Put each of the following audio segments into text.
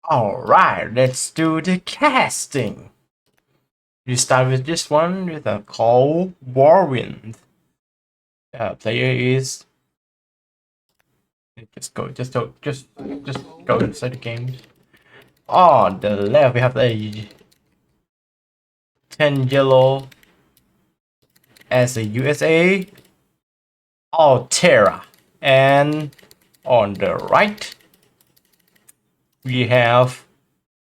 Alright, let's do the casting. We start with this one with a called Warwind. Player is just go inside the game. On the left we have a 10 yellow as a USA Alterra, and on the right we have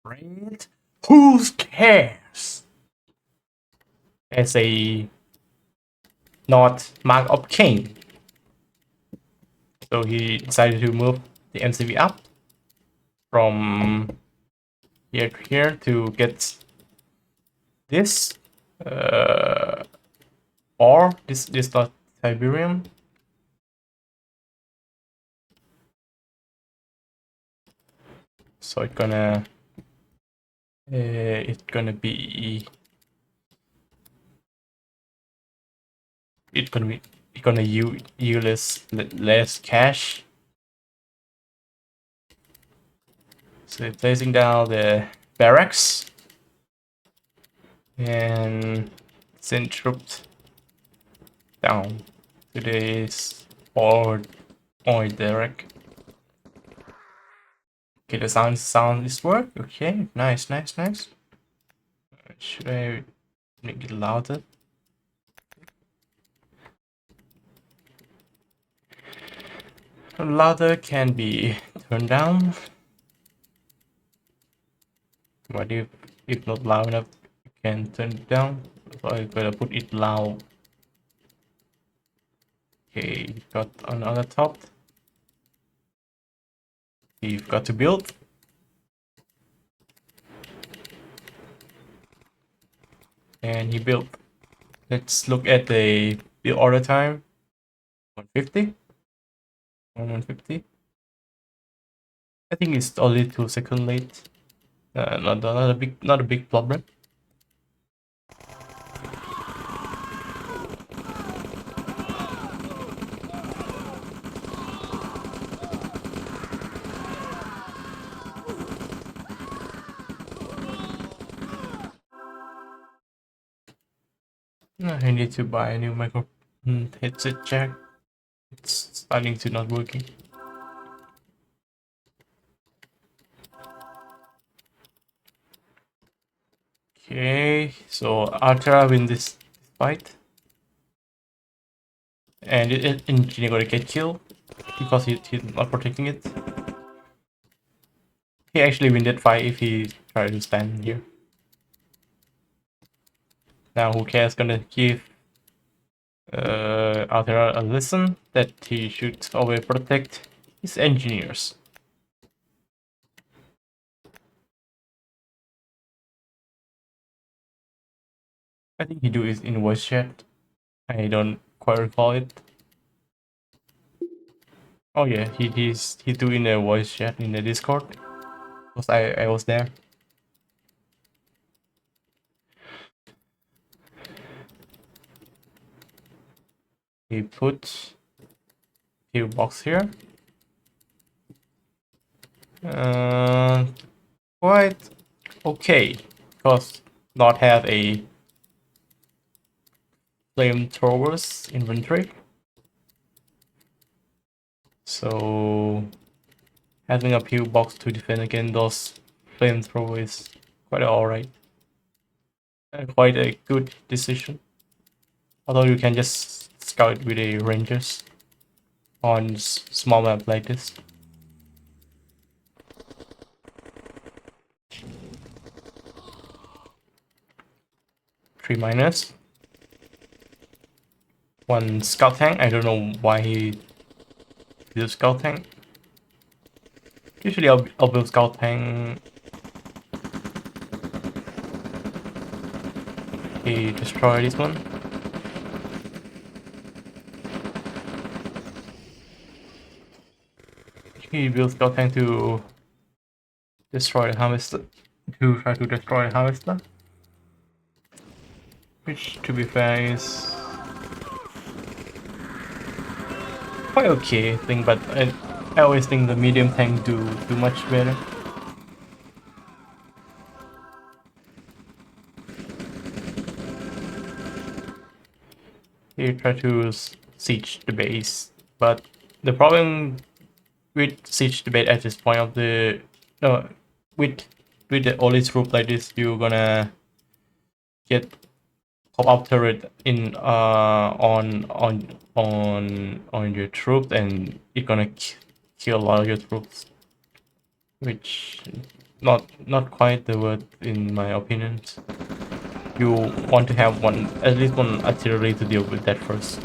red WhoCare as a not mark of king. So he decided to move the MCV up from here to here to get this or this not Tiberian. So it's gonna be use less cash. So placing down the barracks and send troops down to this or direct. Okay, the sound is work. Okay, nice. Should I make it louder? Louder can be turned down. What if not loud enough, you can turn it down. So I'm gonna put it loud. Okay, got another top. You've got to build. And he built. Let's look at the build order time. 150. 150. I think it's only 2 seconds late. Not a big problem. I need to buy a new micro headset jack. It's starting to not working. Okay, so Alterra win this fight. And engineer gonna get killed because he's not protecting it. He actually win that fight if he try to stand here. Now WhoCare is gonna give Alterra a lesson that he should always protect his engineers. I think he do it in voice chat. I don't quite recall it. Oh yeah, he's doing a voice chat in the Discord. Because I was there. He put few box here. Quite okay, because not have a flamethrowers inventory. So having a few box to defend against those flamethrowers is quite alright. Quite a good decision. Although you can just scout with a rangers on small map like this. Three miners. One scout tank. I don't know why he did a scout tank. Usually I'll build scout tank. Okay, destroy this one. He builds scout tank to destroy the harvester. To try to destroy the harvester. Which, to be fair, is quite okay thing, but I always think the medium tank do much better. He tried to siege the base, but the problem with siege the base at this point of the no with the only troop like this, you're gonna get pop-up turret in on your troops, and it's gonna kill a lot of your troops, which not quite the word in my opinion. You want to have at least one artillery to deal with that first.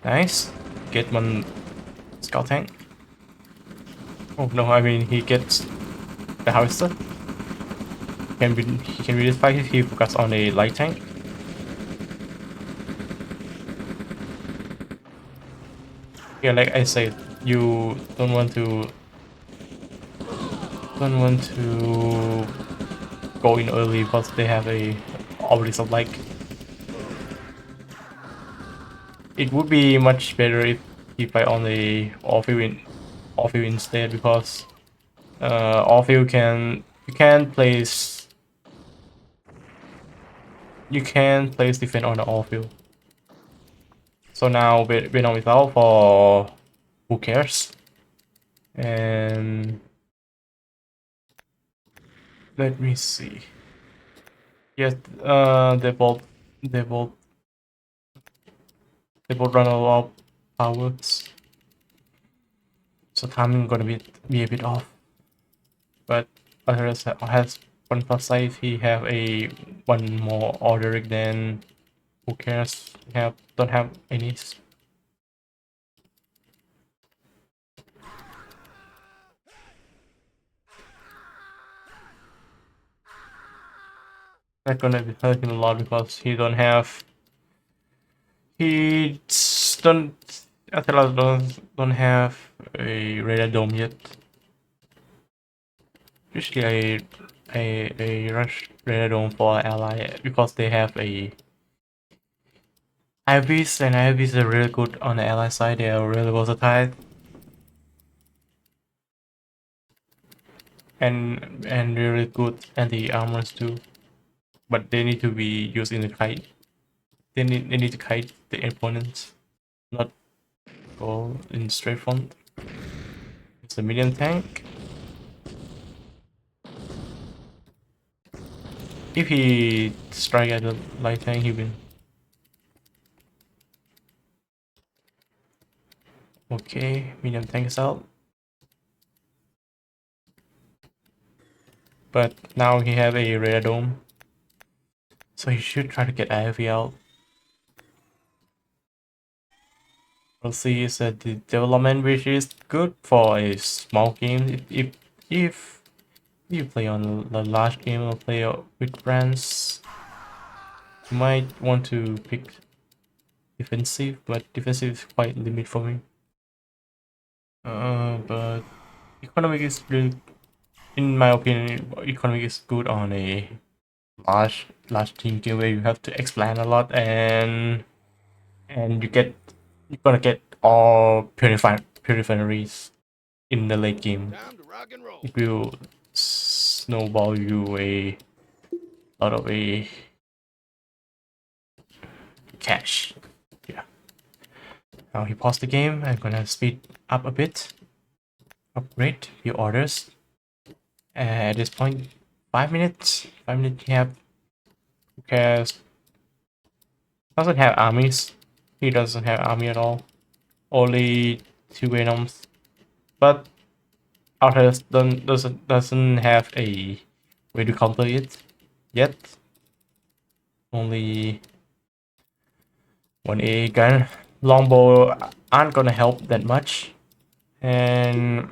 Nice. Get one scout tank. Oh no, I mean he gets the howitzer. He can be this fight if he focuses on a light tank. Yeah, like I said, you don't want to go in early because they have a already some like. It would be much better if he fight on the off field instead, because off field you can place defense on the off field. So now we're not without for WhoCares, and let me see. Yes, they both they both run a lot of powers, so timing gonna be a bit off. But Alterra has one plus side. If he have a one more ordering, then WhoCares don't have any. That's gonna hurt him a lot because he don't Alterra don't have a radar dome yet. Usually a rush radar dome for ally because they have a IVs, and IVs are really good on the ally side. They are really versatile and really good anti armors too. But they need to be used in the kite. They need to kite the opponents, not go in straight front. It's a medium tank. If he strike at the light tank, he win. Okay, medium tank is out. But now he have a radar dome, so he should try to get AFV out. We'll see. Is that the development, which is good for a small game. If you play on a large game or play with friends, you might want to pick defensive, but defensive is quite limit for me. But economic is really, in my opinion, economic is good on a large team game where you have to explain a lot, and you're gonna get all purifiers in the late game. It will snowball you a lot of a cash. Yeah. Now he paused the game. I'm gonna speed up a bit. Upgrade your orders. At this point, 5 minutes. 5 minutes. You have who cares? Doesn't have armies. He doesn't have army at all. Only 2 Venoms. But Alterra doesn't have a way to counter it yet. Only 1A gun. Longbow aren't gonna help that much. And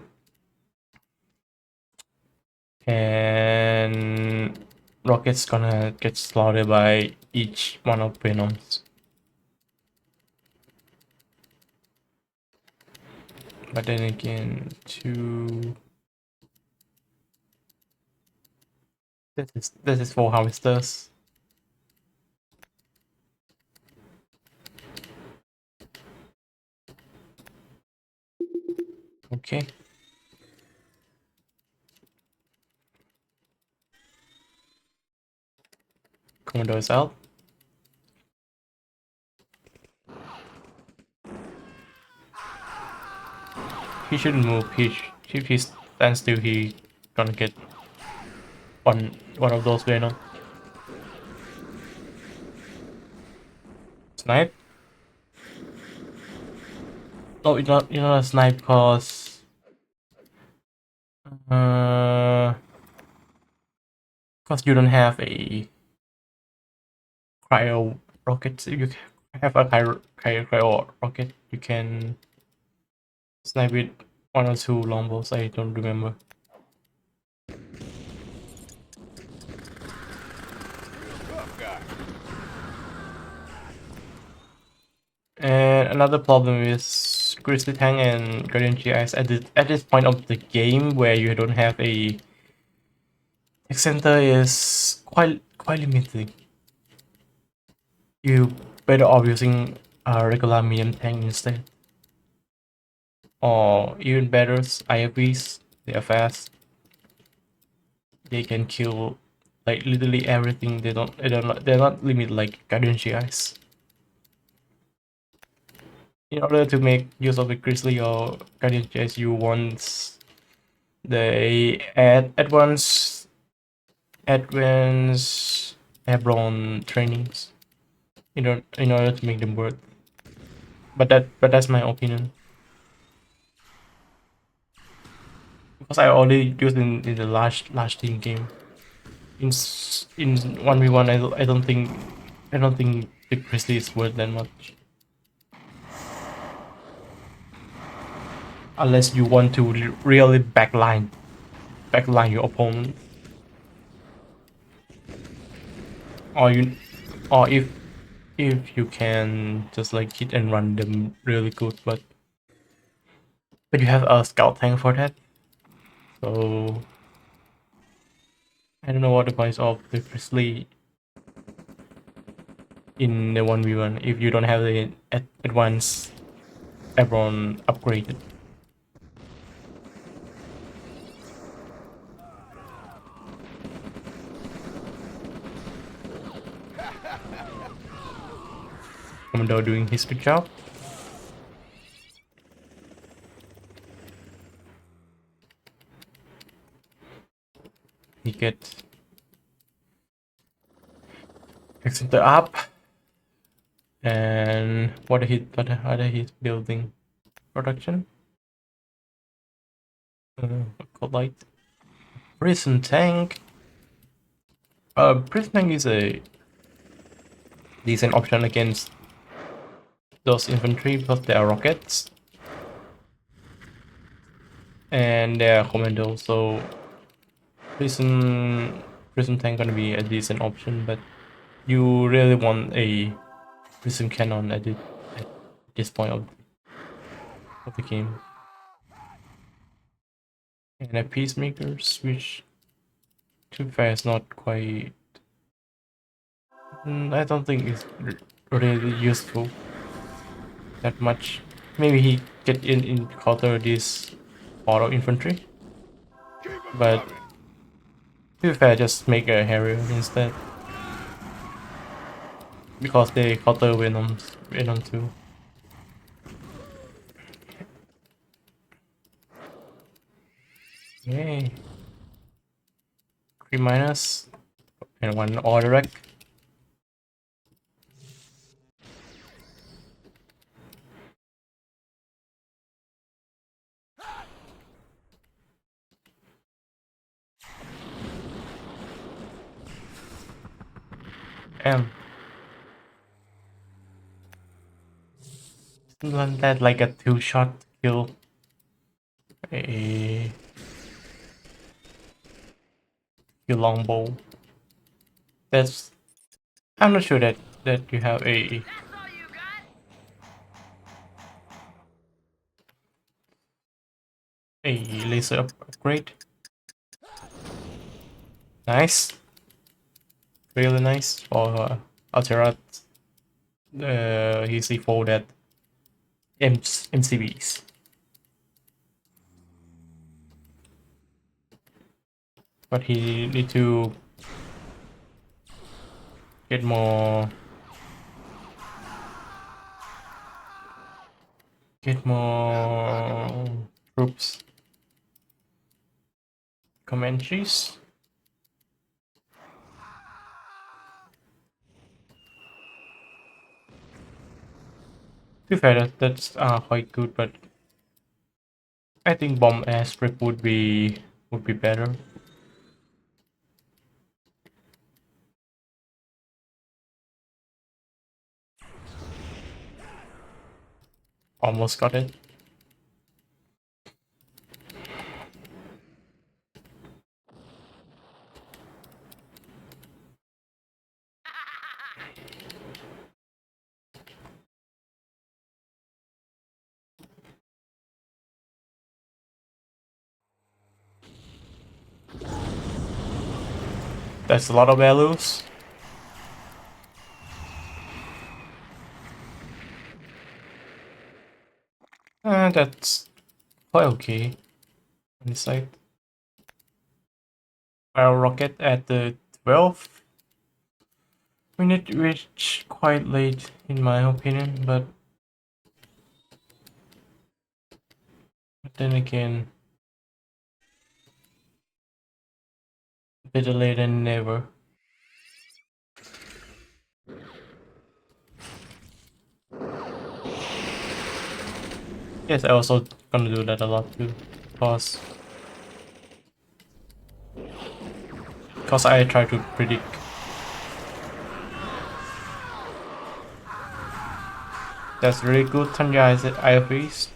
rockets gonna get slaughtered by each one of Venoms. But then again, this is for harvesters. Okay. Commando is out. He shouldn't move. If he stands still, he gonna get one of those Venom. Snipe? No, it's not a snipe because you don't have a cryo rocket. If you have a cryo rocket, you can snipe with 1 or 2 longbows. I don't remember. And another problem is Grizzly Tank and Guardian GIs at this point of the game where you don't have a tech center is quite limited. You better off using a regular medium tank instead. Or even better, IFVs. They are fast. They can kill like literally everything. They're not limited like Guardian GIs. In order to make use of the Grizzly or Guardian GIs, you want the advanced airborne trainings in order to make them work. But that's my opinion. Because I already used in the large team game. In 1v1, I don't think the Grizzly is worth that much. Unless you want to really backline your opponent, or if you can just like hit and run them really good, but you have a scout tank for that, so I don't know what the point of the Grizzly in the 1v1 if you don't have the advanced airborne upgraded. Commando doing his good job. He gets the up, and what are he building? Production. Light. Prison tank. Prison tank is a decent option against those infantry because they are rockets and they are commando, so prison tank gonna be a decent option, but you really want a prison cannon at this point of the game. And a peacemakers, which to be fair is not quite. I don't think it's really useful that much. Maybe he get in counter this auto infantry, but to be fair, just make a Harrier instead because they counter Venom too. Yay! 3 minus and 1 auto wreck. Isn't that like a 2-shot kill? A longbow. That's. I'm not sure that you have a laser upgrade. Nice, really nice for Alterra. He's C4 that MCBs. But he need to Get more. Get more troops. Commentaries. To be fair, that's quite good, but I think bomb airstrip would be better. Almost got it. That's a lot of values. That's quite okay on the side. Our rocket at the 12th minute, which quite late in my opinion, but then again, better late than never. Yes, I also gonna do that a lot too, cause I try to predict. That's really good Tanya is it IFVs.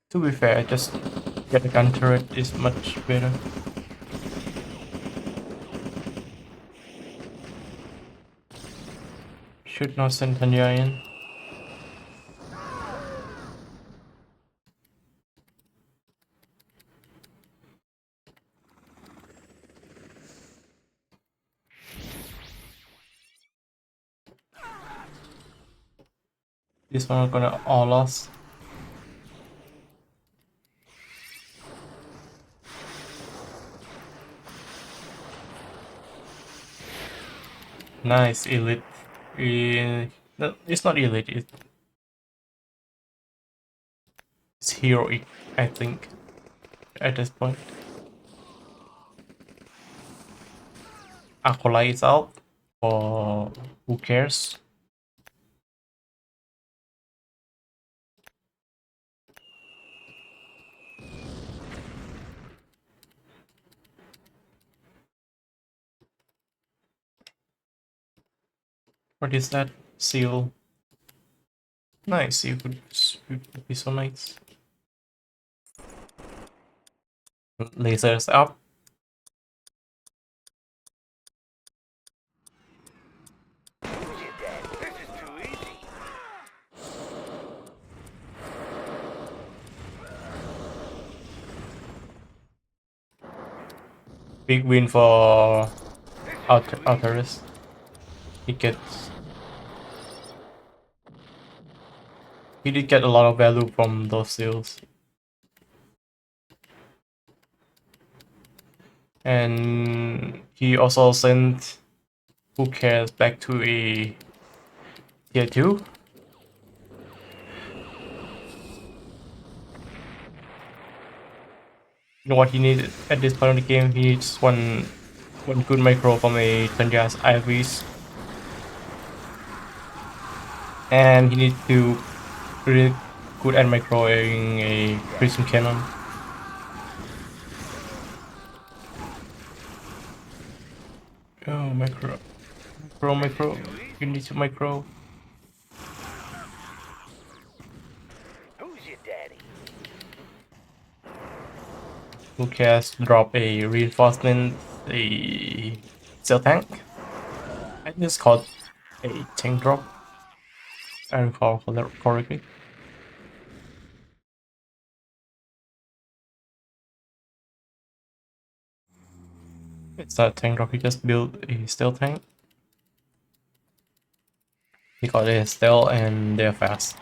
To be fair, just get a gun turret is much better. Should not send Tanya in. This one gonna all us. Nice, elite. No, it's not elite, it's heroic, I think, at this point. Acolyte is out, or who cares? What is that? Seal. Nice, you would be so nice. Lasers up. Big win for Alterra. He gets. He did get a lot of value from those seals. And he also sent WhoCare back to a tier 2. You know what he needed at this point of the game? He needs one good micro from a Tanja's IVs. And he needs to really good at microing a prism cannon. Oh, micro. You need to micro. Who's your daddy? Who cares? Drop a reinforcement, a cell tank. I think it's called a tank drop. I recall correctly. It's not a tank drop, he just built a stealth tank. He got a stealth and they're fast.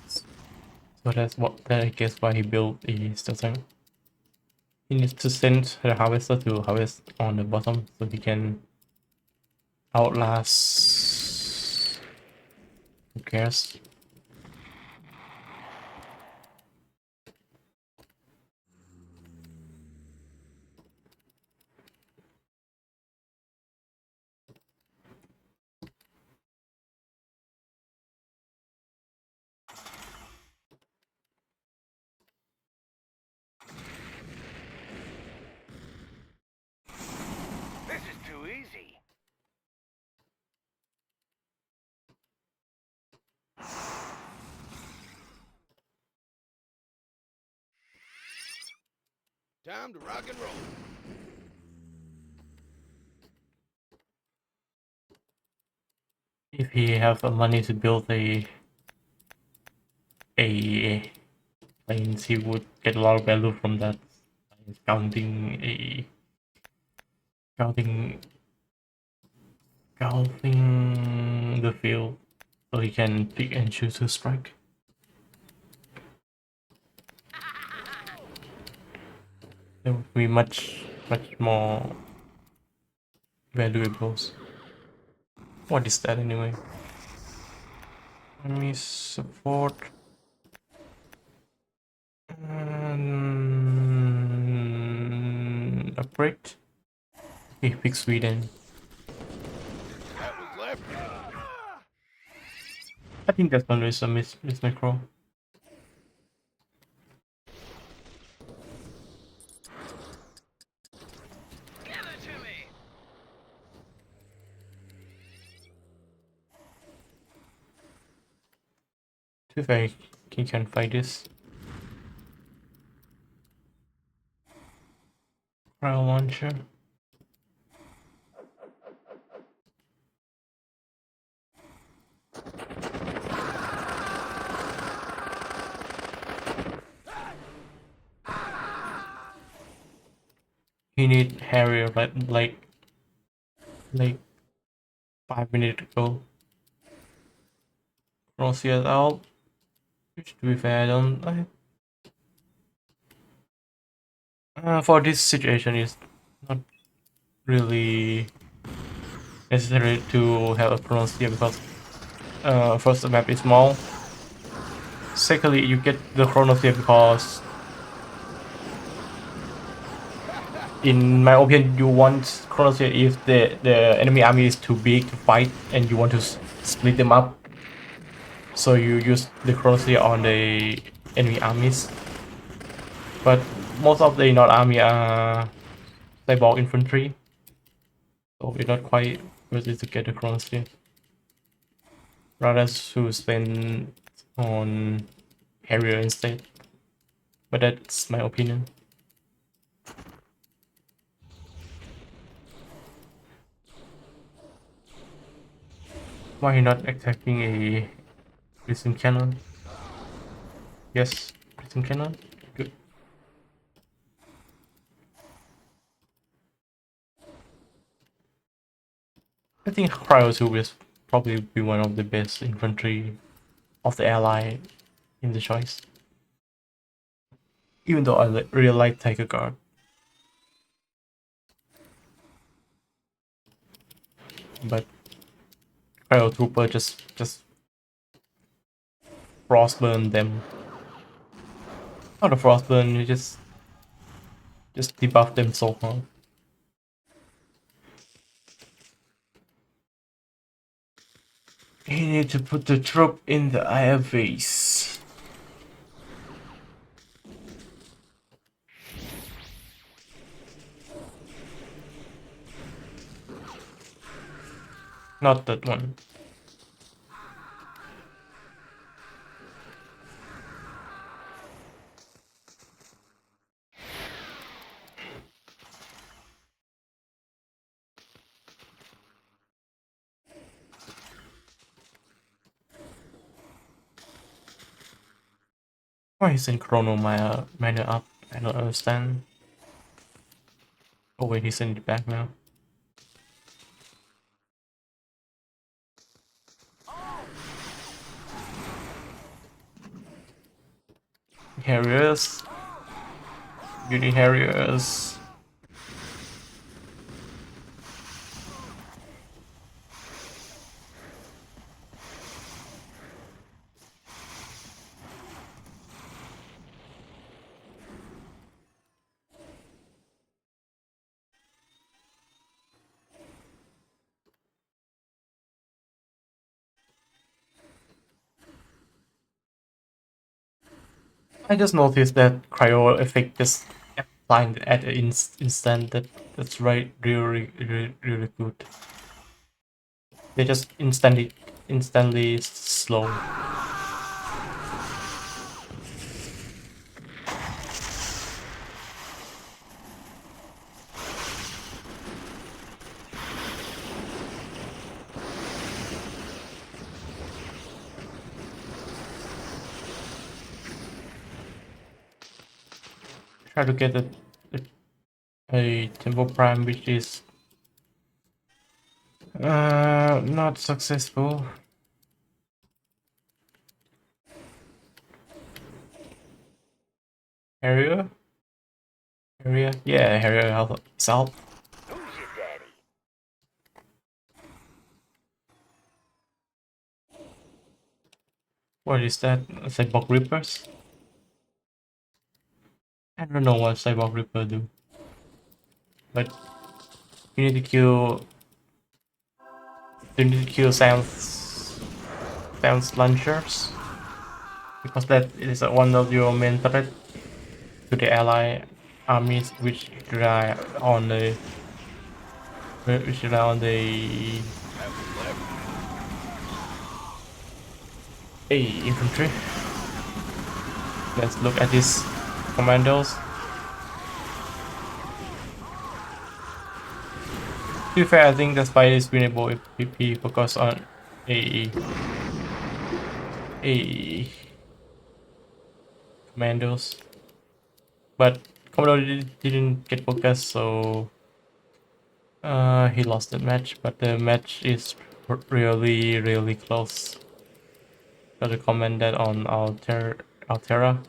So that I guess why he built a stealth tank. He needs to send the harvester to harvest on the bottom so he can outlast. Who cares? This is too easy. Time to rock and roll. If he have the money to build a planes, he would get a lot of value from that. Scouting the field, so he can pick and choose to strike. There would be much more valuables. What is that anyway? Enemy support. Upgrade. Okay, pick Sweden. That was left. I think that's gonna be a miss macro. Give it to me. Too fair, he can fight this. Cryo launcher. He need Harrier like 5 minutes ago. Crosshair out. Which, to be fair, I don't. For this situation, it's not really necessary to have a Crosshair because first the map is small. Secondly, you get the Chronosphere because, in my opinion, you want Chronosphere if the enemy army is too big to fight and you want to split them up. So you use the Chronosphere on the enemy armies. But most of the North army are cyborg infantry. So we're not quite ready to get the Chronosphere. Rather to spend on Harrier instead. But that's my opinion. Why not attacking a prison cannon? Yes, prison cannon. Good. I think Cryo 2 will probably be one of the best infantry of the ally in the choice. Even though I really like Tiger Guard. But Cryo Trooper just frostburn them. Not a frostburn, you just debuff them so hard. You need to put the troop in the IFAs. Not that one. Why isn't Chrono Miner up? I don't understand. Oh wait, he's sending it back now. Harriers. Beauty Harriers. I just noticed that cryo effect just applied at the instant. That's right, really good. They just instantly slow. Try to get a tempo prime, which is not successful. Area? Yeah, Harrier health is out. Who's your daddy? What is that? Cyborg Reapers? I don't know what Cyborg Reaper do. But you need to kill sounds launchers. Because that is one of your main threat to the ally armies which rely on the That was left. infantry. Let's look at these commandos. To be fair, I think the fight is winnable if PP focus on a commandos. But Commodore didn't get focused, so he lost the match. But the match is really close. Gotta comment that on Alterra.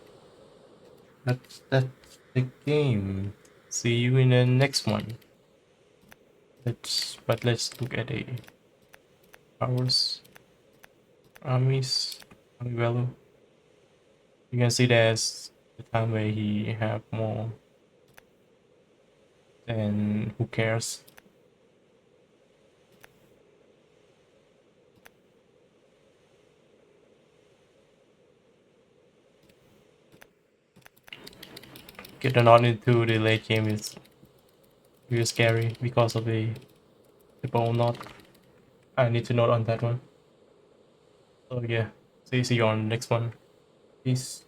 That's the game. See you in the next one. Let's look at the powers, armies, army value. You can see there's the time where he have more than WhoCares. Getting on into the late game is really scary because of the bow knot. I need to note on that one. So yeah, see you on the next one. Peace.